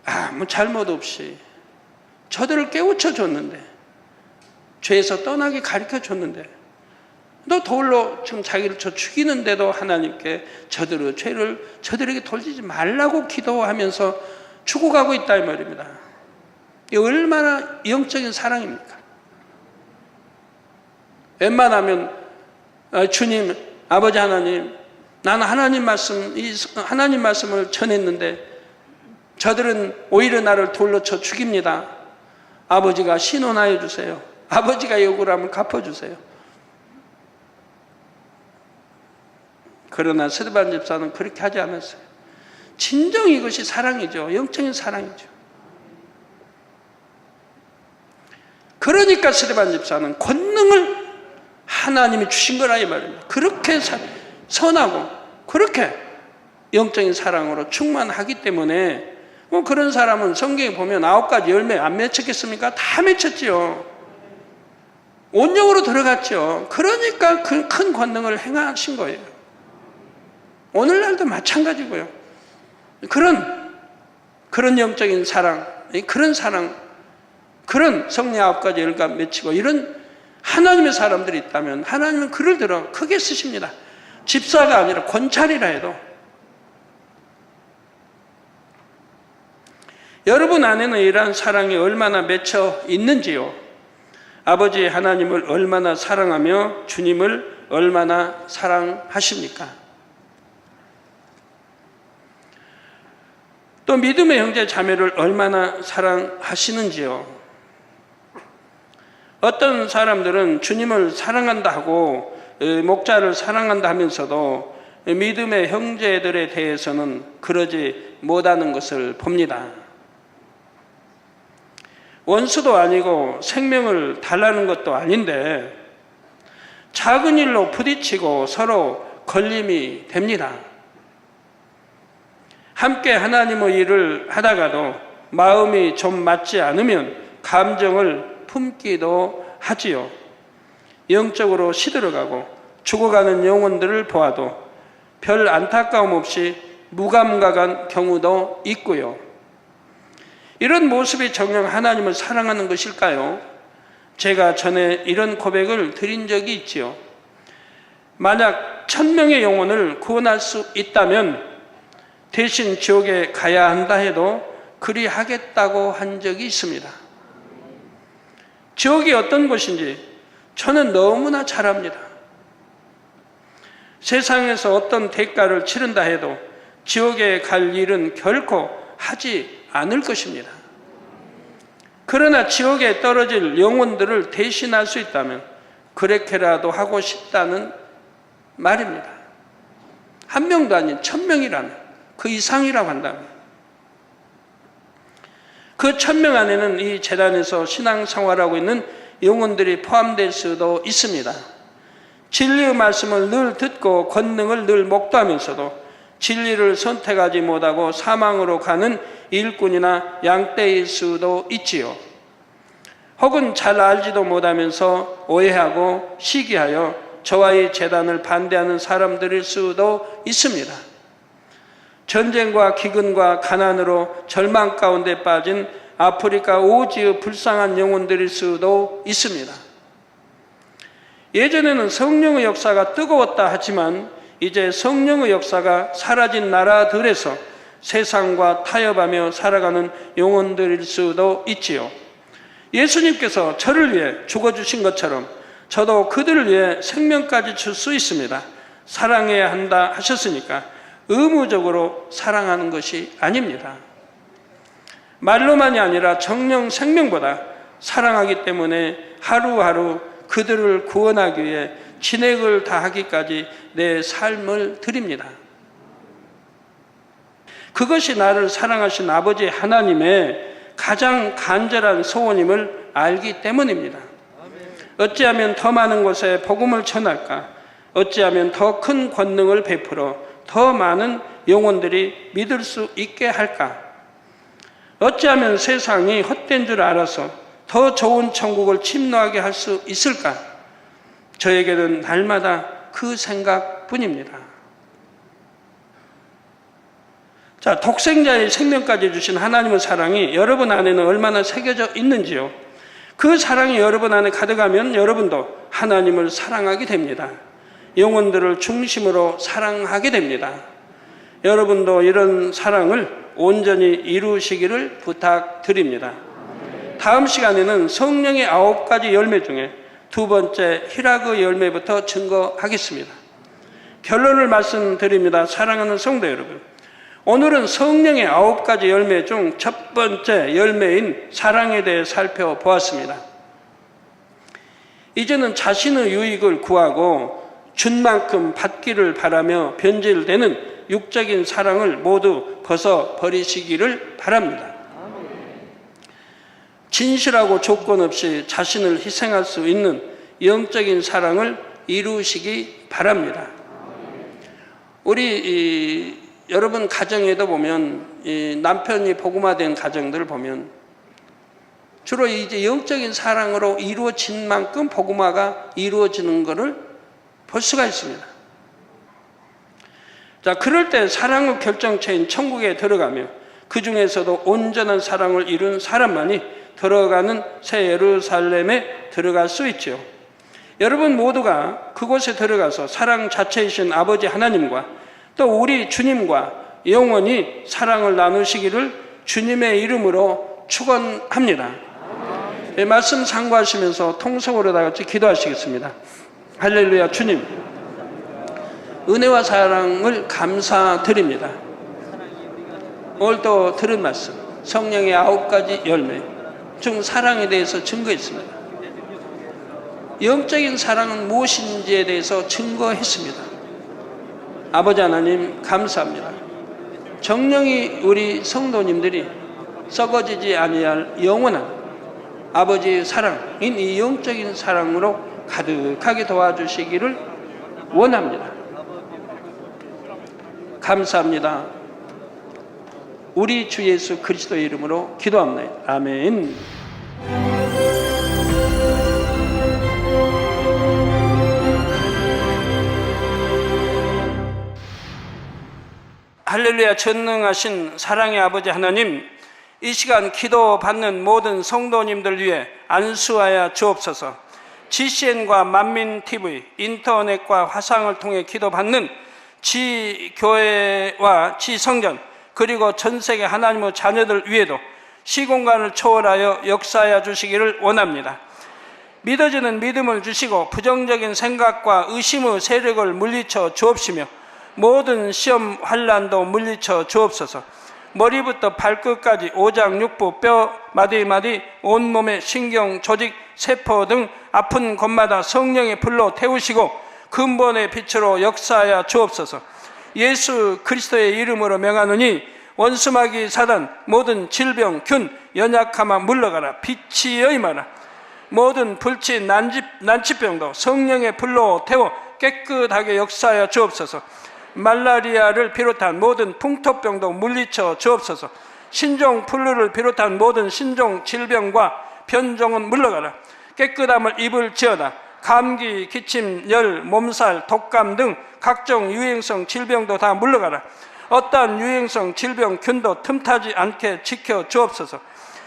아무 잘못 없이 저들을 깨우쳐 줬는데, 죄에서 떠나게 가르쳐 줬는데, 너 돌로 지금 자기를 쳐 죽이는데도 하나님께 저들에게 돌리지 말라고 기도하면서 죽어가고 있다 이 말입니다. 이게 얼마나 영적인 사랑입니까? 웬만하면 주님, 아버지 하나님, 나는 하나님 말씀을 전했는데 저들은 오히려 나를 돌로 쳐 죽입니다. 아버지가 신원하여 주세요. 아버지가 요구를 하면 갚아주세요. 그러나 스데반 집사는 그렇게 하지 않았어요. 진정 이것이 사랑이죠. 영적인 사랑이죠. 그러니까 스데반 집사는 권능을 하나님이 주신 거라 이 말입니다. 그렇게 선하고 그렇게 영적인 사랑으로 충만하기 때문에, 뭐 그런 사람은 성경에 보면 9가지 열매 안 맺혔겠습니까? 다 맺혔지요. 온영으로 들어갔죠. 그러니까 그 큰 권능을 행하신 거예요. 오늘날도 마찬가지고요. 그런 영적인 사랑, 그런 사랑, 그런 성령 9가지 열매 맺히고 이런 하나님의 사람들이 있다면 하나님은 그를 들어 크게 쓰십니다. 집사가 아니라 권찰이라 해도. 여러분 안에는 이러한 사랑이 얼마나 맺혀 있는지요? 아버지 하나님을 얼마나 사랑하며 주님을 얼마나 사랑하십니까? 또 믿음의 형제 자매를 얼마나 사랑하시는지요? 어떤 사람들은 주님을 사랑한다 하고 목자를 사랑한다 하면서도 믿음의 형제들에 대해서는 그러지 못하는 것을 봅니다. 원수도 아니고 생명을 달라는 것도 아닌데 작은 일로 부딪히고 서로 걸림이 됩니다. 함께 하나님의 일을 하다가도 마음이 좀 맞지 않으면 감정을 품기도 하지요. 영적으로 시들어가고 죽어가는 영혼들을 보아도 별 안타까움 없이 무감각한 경우도 있고요. 이런 모습이 정녕 하나님을 사랑하는 것일까요? 제가 전에 이런 고백을 드린 적이 있지요. 만약 1000명의 영혼을 구원할 수 있다면 대신 지옥에 가야 한다 해도 그리 하겠다고 한 적이 있습니다. 지옥이 어떤 곳인지 저는 너무나 잘 압니다. 세상에서 어떤 대가를 치른다 해도 지옥에 갈 일은 결코 하지 않을 것입니다. 그러나 지옥에 떨어질 영혼들을 대신할 수 있다면 그렇게라도 하고 싶다는 말입니다. 1명도 아닌 1000명이라면, 그 이상이라고 한다면, 그 1000명 안에는 이 재단에서 신앙생활하고 있는 영혼들이 포함될 수도 있습니다. 진리의 말씀을 늘 듣고 권능을 늘 목도하면서도 진리를 선택하지 못하고 사망으로 가는 일꾼이나 양떼일 수도 있지요. 혹은 잘 알지도 못하면서 오해하고 시기하여 저와 이 재단을 반대하는 사람들일 수도 있습니다. 전쟁과 기근과 가난으로 절망 가운데 빠진 아프리카 오지의 불쌍한 영혼들일 수도 있습니다. 예전에는 성령의 역사가 뜨거웠다 하지만 이제 성령의 역사가 사라진 나라들에서 세상과 타협하며 살아가는 영혼들일 수도 있지요. 예수님께서 저를 위해 죽어주신 것처럼 저도 그들을 위해 생명까지 줄 수 있습니다. 사랑해야 한다 하셨으니까 의무적으로 사랑하는 것이 아닙니다. 말로만이 아니라 정령 생명보다 사랑하기 때문에 하루하루 그들을 구원하기 위해 진액을 다하기까지 내 삶을 드립니다. 그것이 나를 사랑하신 아버지 하나님의 가장 간절한 소원임을 알기 때문입니다. 어찌하면 더 많은 곳에 복음을 전할까? 어찌하면 더 큰 권능을 베풀어 더 많은 영혼들이 믿을 수 있게 할까? 어찌하면 세상이 헛된 줄 알아서 더 좋은 천국을 침노하게 할 수 있을까? 저에게는 날마다 그 생각뿐입니다. 자, 독생자의 생명까지 주신 하나님의 사랑이 여러분 안에는 얼마나 새겨져 있는지요? 그 사랑이 여러분 안에 가득하면 여러분도 하나님을 사랑하게 됩니다. 영혼들을 중심으로 사랑하게 됩니다. 여러분도 이런 사랑을 온전히 이루시기를 부탁드립니다. 다음 시간에는 성령의 9가지 열매 중에 두 번째 희락의 열매부터 증거하겠습니다. 결론을 말씀드립니다. 사랑하는 성도 여러분, 오늘은 성령의 9가지 열매 중 첫 번째 열매인 사랑에 대해 살펴보았습니다. 이제는 자신의 유익을 구하고 준 만큼 받기를 바라며 변질되는 육적인 사랑을 모두 벗어버리시기를 바랍니다. 진실하고 조건 없이 자신을 희생할 수 있는 영적인 사랑을 이루시기 바랍니다. 우리 여러분 가정에도 보면 남편이 복음화된 가정들을 보면 주로 이제 영적인 사랑으로 이루어진 만큼 복음화가 이루어지는 것을 볼 수가 있습니다. 자, 그럴 때 사랑의 결정체인 천국에 들어가며 그 중에서도 온전한 사랑을 이룬 사람만이 들어가는 새 예루살렘에 들어갈 수 있죠. 여러분 모두가 그곳에 들어가서 사랑 자체이신 아버지 하나님과 또 우리 주님과 영원히 사랑을 나누시기를 주님의 이름으로 축원합니다. 네, 말씀 상고하시면서 통성으로 다 같이 기도하시겠습니다. 할렐루야. 주님, 은혜와 사랑을 감사드립니다. 오늘 또 들은 말씀, 성령의 9가지 열매 중 사랑에 대해서 증거했습니다. 영적인 사랑은 무엇인지에 대해서 증거했습니다. 아버지 하나님 감사합니다. 정령이 우리 성도님들이 썩어지지 아니할 영원한 아버지의 사랑인 이 영적인 사랑으로 가득하게 도와주시기를 원합니다. 감사합니다. 우리 주 예수 그리스도의 이름으로 기도합니다. 아멘. 할렐루야. 전능하신 사랑의 아버지 하나님, 이 시간 기도받는 모든 성도님들 위해 안수하여 주옵소서. GCN과 만민TV, 인터넷과 화상을 통해 기도받는 지교회와 지성전 그리고 전세계 하나님의 자녀들 위에도 시공간을 초월하여 역사하여 주시기를 원합니다. 믿어지는 믿음을 주시고 부정적인 생각과 의심의 세력을 물리쳐 주옵시며 모든 시험 환난도 물리쳐 주옵소서. 머리부터 발끝까지 오장육부 뼈 마디마디 온몸의 신경 조직 세포 등 아픈 곳마다 성령의 불로 태우시고 근본의 빛으로 역사하여 주옵소서. 예수 그리스도의 이름으로 명하노니 원수마귀 사단 모든 질병 균 연약함아 물러가라. 빛이 임하라. 모든 불치 난치병도 성령의 불로 태워 깨끗하게 역사하여 주옵소서. 말라리아를 비롯한 모든 풍토병도 물리쳐 주옵소서. 신종 플루를 비롯한 모든 신종 질병과 변종은 물러가라. 깨끗함을 입을지어다. 감기, 기침, 열, 몸살, 독감 등 각종 유행성 질병도 다 물러가라. 어떠한 유행성 질병 균도 틈타지 않게 지켜 주옵소서.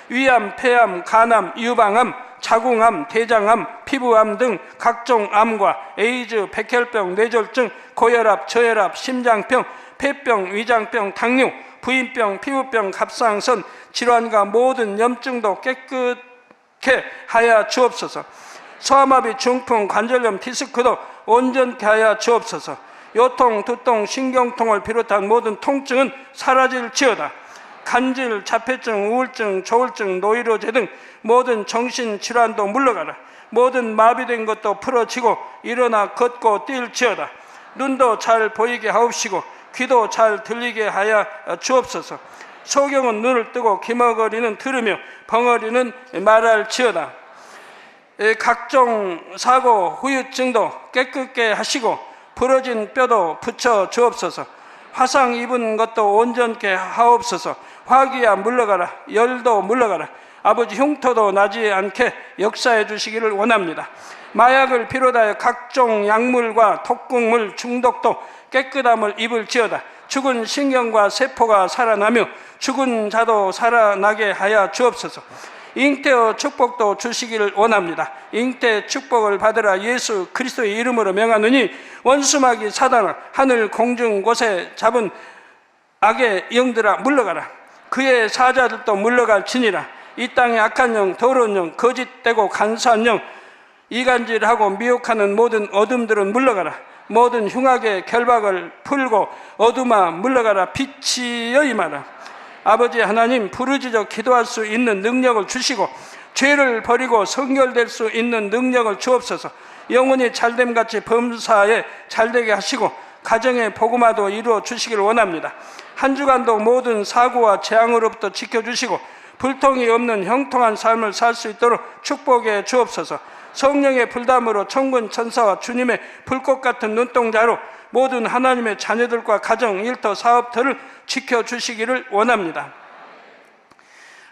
위암, 폐암, 간암, 유방암, 자궁암, 대장암, 피부암 등 각종 암과 에이즈, 백혈병, 뇌졸중, 고혈압, 저혈압, 심장병, 폐병, 위장병, 당뇨, 부인병, 피부병, 갑상선 질환과 모든 염증도 깨끗게 하여 주옵소서. 소아마비, 중풍, 관절염, 디스크도 온전케 하여 주옵소서. 요통, 두통, 신경통을 비롯한 모든 통증은 사라질지어다. 간질, 자폐증, 우울증, 조울증, 노이로제 등 모든 정신질환도 물러가라. 모든 마비된 것도 풀어지고 일어나 걷고 뛸지어다. 눈도 잘 보이게 하옵시고 귀도 잘 들리게 하여 주옵소서. 소경은 눈을 뜨고 기머거리는 들으며 벙어리는 말할지어다. 각종 사고, 후유증도 깨끗게 하시고 부러진 뼈도 붙여 주옵소서. 화상 입은 것도 온전케 하옵소서. 화기야 물러가라. 열도 물러가라. 아버지 흉터도 나지 않게 역사해 주시기를 원합니다. 마약을 비롯하여 각종 약물과 독극물 중독도 깨끗함을 입을지어다. 죽은 신경과 세포가 살아나며 죽은 자도 살아나게 하여 주옵소서. 잉태의 축복도 주시기를 원합니다. 잉태 축복을 받으라. 예수 그리스도의 이름으로 명하노니 원수마귀 사단아, 하늘 공중 곳에 잡은 악의 영들아 물러가라. 그의 사자들도 물러갈지니라. 이 땅의 악한 영, 더러운 영, 거짓되고 간사한 영, 이간질하고 미혹하는 모든 어둠들은 물러가라. 모든 흉악의 결박을 풀고 어둠아 물러가라. 빛이여 임하라. 아버지 하나님, 부르짖어 기도할 수 있는 능력을 주시고 죄를 버리고 성결될 수 있는 능력을 주옵소서. 영혼이 잘됨같이 범사에 잘되게 하시고 가정의 복음화도 이루어 주시기를 원합니다. 한 주간도 모든 사고와 재앙으로부터 지켜주시고 불통이 없는 형통한 삶을 살 수 있도록 축복해 주옵소서. 성령의 불담으로 천군 천사와 주님의 불꽃 같은 눈동자로 모든 하나님의 자녀들과 가정, 일터, 사업터를 지켜주시기를 원합니다.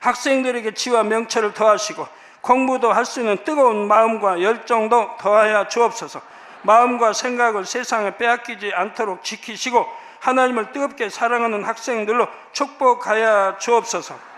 학생들에게 지와 명철을 더하시고 공부도 할 수 있는 뜨거운 마음과 열정도 더하여 주옵소서. 마음과 생각을 세상에 빼앗기지 않도록 지키시고 하나님을 뜨겁게 사랑하는 학생들로 축복하여 주옵소서.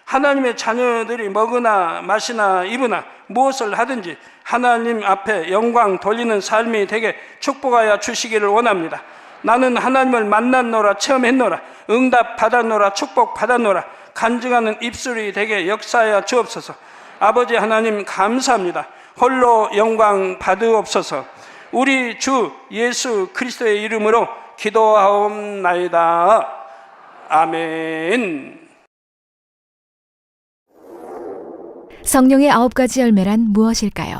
하나님의 자녀들이 먹으나 마시나 입으나 무엇을 하든지 하나님 앞에 영광 돌리는 삶이 되게 축복하여 주시기를 원합니다. 나는 하나님을 만났노라, 체험했노라, 응답 받았노라, 축복 받았노라, 간증하는 입술이 되게 역사하여 주옵소서. 아버지 하나님 감사합니다. 홀로 영광 받으옵소서. 우리 주 예수 그리스도의 이름으로 기도하옵나이다. 아멘. 성령의 9가지 열매란 무엇일까요?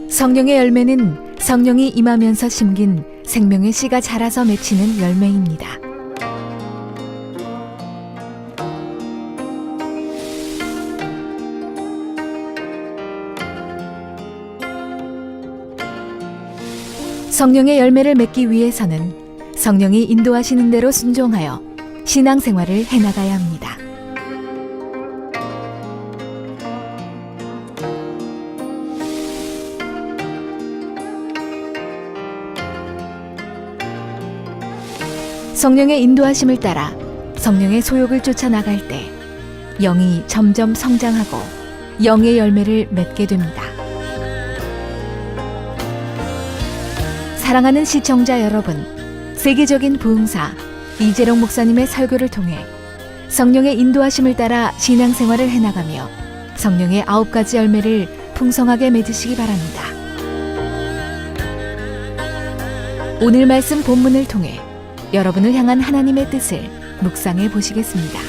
성령의 열매는 성령이 임하면서 심긴 생명의 씨가 자라서 맺히는 열매입니다. 성령의 열매를 맺기 위해서는 성령이 인도하시는 대로 순종하여 신앙생활을 해나가야 합니다. 성령의 인도하심을 따라 성령의 소욕을 쫓아 나갈 때 영이 점점 성장하고 영의 열매를 맺게 됩니다. 사랑하는 시청자 여러분, 세계적인 부흥사 이재롱 목사님의 설교를 통해 성령의 인도하심을 따라 신앙생활을 해나가며 성령의 9가지 열매를 풍성하게 맺으시기 바랍니다. 오늘 말씀 본문을 통해 여러분을 향한 하나님의 뜻을 묵상해 보시겠습니다.